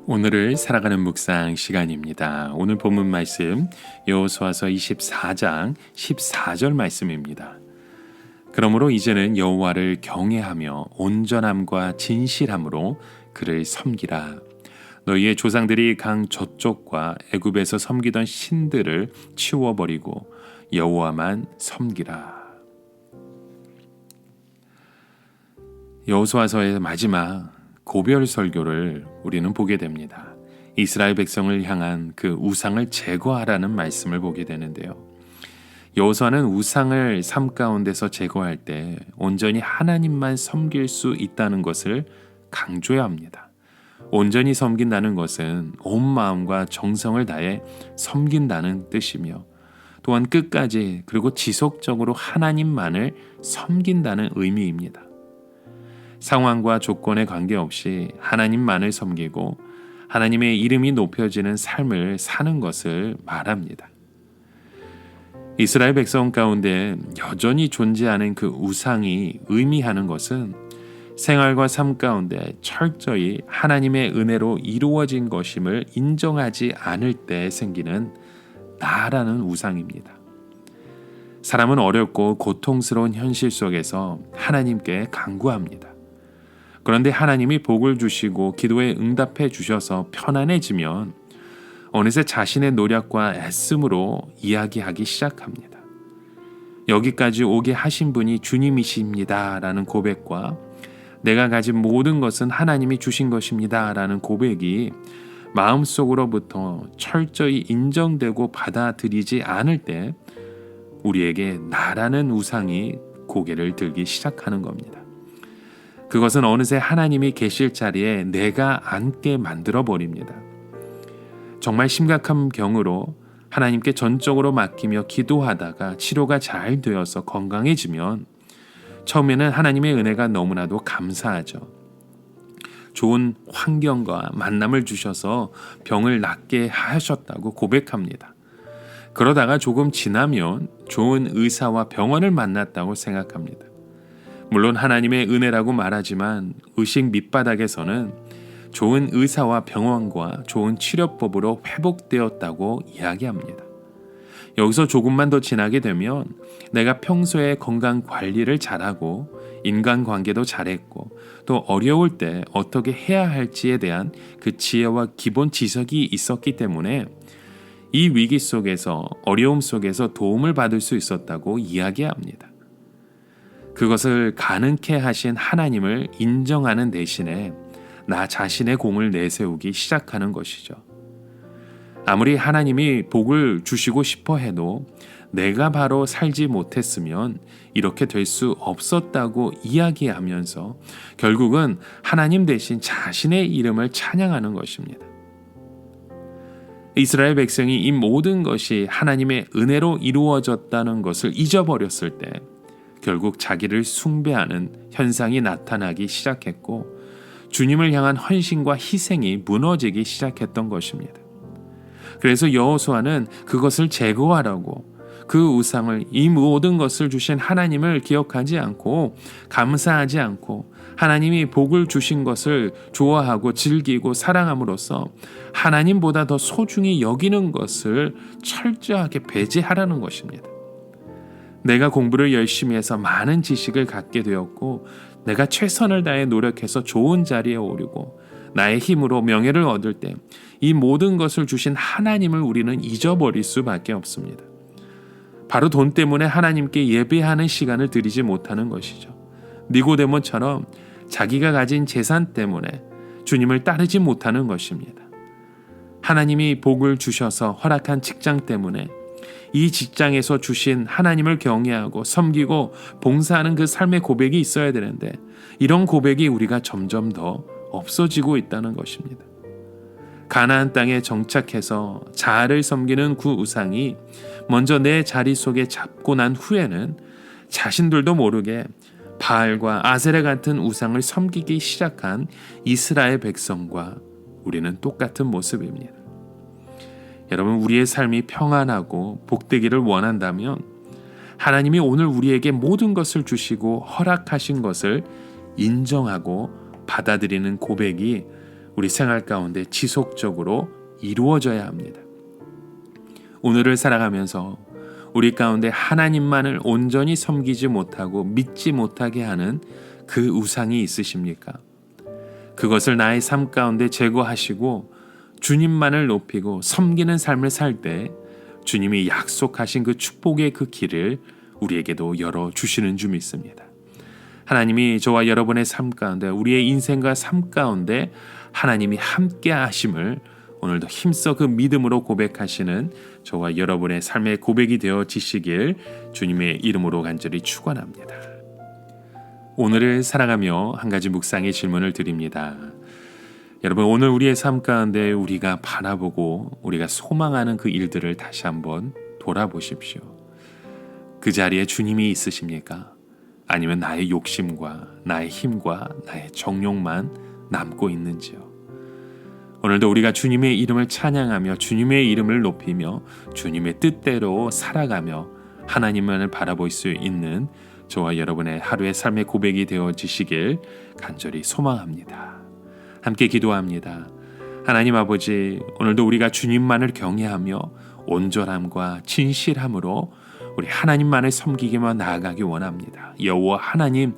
오늘을 살아가는 묵상 시간입니다. 오늘 본문 말씀 여호수아서 24장 14절 말씀입니다. 그러므로 이제는 여호와를 경외하며 온전함과 진실함으로 그를 섬기라. 너희의 조상들이 강 저쪽과 애굽에서 섬기던 신들을 치워버리고 여호와만 섬기라. 여호수아서의 마지막 고별 설교를 우리는 보게 됩니다. 이스라엘 백성을 향한 그 우상을 제거하라는 말씀을 보게 되는데요. 여호수아는 우상을 삶 가운데서 제거할 때 온전히 하나님만 섬길 수 있다는 것을 강조해야 합니다. 온전히 섬긴다는 것은 온 마음과 정성을 다해 섬긴다는 뜻이며 또한 끝까지 그리고 지속적으로 하나님만을 섬긴다는 의미입니다. 상황과 조건에 관계없이 하나님만을 섬기고 하나님의 이름이 높여지는 삶을 사는 것을 말합니다. 이스라엘 백성 가운데 여전히 존재하는 그 우상이 의미하는 것은 생활과 삶 가운데 철저히 하나님의 은혜로 이루어진 것임을 인정하지 않을 때 생기는 나라는 우상입니다. 사람은 어렵고 고통스러운 현실 속에서 하나님께 간구합니다. 그런데 하나님이 복을 주시고 기도에 응답해 주셔서 편안해지면 어느새 자신의 노력과 애씀으로 이야기하기 시작합니다. 여기까지 오게 하신 분이 주님이십니다 라는 고백과 내가 가진 모든 것은 하나님이 주신 것입니다 라는 고백이 마음속으로부터 철저히 인정되고 받아들이지 않을 때 우리에게 나라는 우상이 고개를 들기 시작하는 겁니다. 그것은 어느새 하나님이 계실 자리에 내가 앉게 만들어 버립니다. 정말 심각한 경우로 하나님께 전적으로 맡기며 기도하다가 치료가 잘 되어서 건강해지면 처음에는 하나님의 은혜가 너무나도 감사하죠. 좋은 환경과 만남을 주셔서 병을 낫게 하셨다고 고백합니다. 그러다가 조금 지나면 좋은 의사와 병원을 만났다고 생각합니다. 물론 하나님의 은혜라고 말하지만 의식 밑바닥에서는 좋은 의사와 병원과 좋은 치료법으로 회복되었다고 이야기합니다. 여기서 조금만 더 지나게 되면 내가 평소에 건강 관리를 잘하고 인간관계도 잘했고 또 어려울 때 어떻게 해야 할지에 대한 그 지혜와 기본 지식이 있었기 때문에 이 위기 속에서 어려움 속에서 도움을 받을 수 있었다고 이야기합니다. 그것을 가능케 하신 하나님을 인정하는 대신에 나 자신의 공을 내세우기 시작하는 것이죠. 아무리 하나님이 복을 주시고 싶어 해도 내가 바로 살지 못했으면 이렇게 될 수 없었다고 이야기하면서 결국은 하나님 대신 자신의 이름을 찬양하는 것입니다. 이스라엘 백성이 이 모든 것이 하나님의 은혜로 이루어졌다는 것을 잊어버렸을 때 결국 자기를 숭배하는 현상이 나타나기 시작했고 주님을 향한 헌신과 희생이 무너지기 시작했던 것입니다. 그래서 여호수아는 그것을 제거하라고 그 우상을 이 모든 것을 주신 하나님을 기억하지 않고 감사하지 않고 하나님이 복을 주신 것을 좋아하고 즐기고 사랑함으로써 하나님보다 더 소중히 여기는 것을 철저하게 배제하라는 것입니다. 내가 공부를 열심히 해서 많은 지식을 갖게 되었고 내가 최선을 다해 노력해서 좋은 자리에 오르고 나의 힘으로 명예를 얻을 때 이 모든 것을 주신 하나님을 우리는 잊어버릴 수밖에 없습니다. 바로 돈 때문에 하나님께 예배하는 시간을 들이지 못하는 것이죠. 니고데모처럼 자기가 가진 재산 때문에 주님을 따르지 못하는 것입니다. 하나님이 복을 주셔서 허락한 직장 때문에 이 직장에서 주신 하나님을 경외하고 섬기고 봉사하는 그 삶의 고백이 있어야 되는데 이런 고백이 우리가 점점 더 없어지고 있다는 것입니다. 가나안 땅에 정착해서 자아를 섬기는 그 우상이 먼저 내 자리 속에 잡고 난 후에는 자신들도 모르게 바알과 아세라 같은 우상을 섬기기 시작한 이스라엘 백성과 우리는 똑같은 모습입니다. 여러분, 우리의 삶이 평안하고 복되기를 원한다면 하나님이 오늘 우리에게 모든 것을 주시고 허락하신 것을 인정하고 받아들이는 고백이 우리 생활 가운데 지속적으로 이루어져야 합니다. 오늘을 살아가면서 우리 가운데 하나님만을 온전히 섬기지 못하고 믿지 못하게 하는 그 우상이 있으십니까? 그것을 나의 삶 가운데 제거하시고 주님만을 높이고 섬기는 삶을 살 때 주님이 약속하신 그 축복의 그 길을 우리에게도 열어주시는 줄 믿습니다. 하나님이 저와 여러분의 삶 가운데, 우리의 인생과 삶 가운데 하나님이 함께 하심을 오늘도 힘써 그 믿음으로 고백하시는 저와 여러분의 삶의 고백이 되어지시길 주님의 이름으로 간절히 축원합니다. 오늘을 살아가며 한 가지 묵상의 질문을 드립니다. 여러분, 오늘 우리의 삶 가운데 우리가 바라보고 우리가 소망하는 그 일들을 다시 한번 돌아보십시오. 그 자리에 주님이 있으십니까? 아니면 나의 욕심과 나의 힘과 나의 정욕만 남고 있는지요? 오늘도 우리가 주님의 이름을 찬양하며 주님의 이름을 높이며 주님의 뜻대로 살아가며 하나님만을 바라볼 수 있는 저와 여러분의 하루의 삶의 고백이 되어지시길 간절히 소망합니다. 함께 기도합니다. 하나님 아버지, 오늘도 우리가 주님만을 경외하며 온전함과 진실함으로 우리 하나님만을 섬기기만 나아가기 원합니다. 여호와 하나님,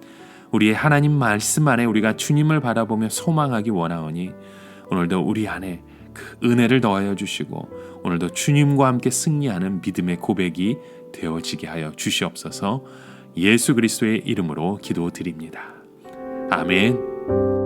우리의 하나님 말씀 안에 우리가 주님을 바라보며 소망하기 원하오니 오늘도 우리 안에 그 은혜를 더하여 주시고 오늘도 주님과 함께 승리하는 믿음의 고백이 되어지게 하여 주시옵소서. 예수 그리스도의 이름으로 기도드립니다. 아멘.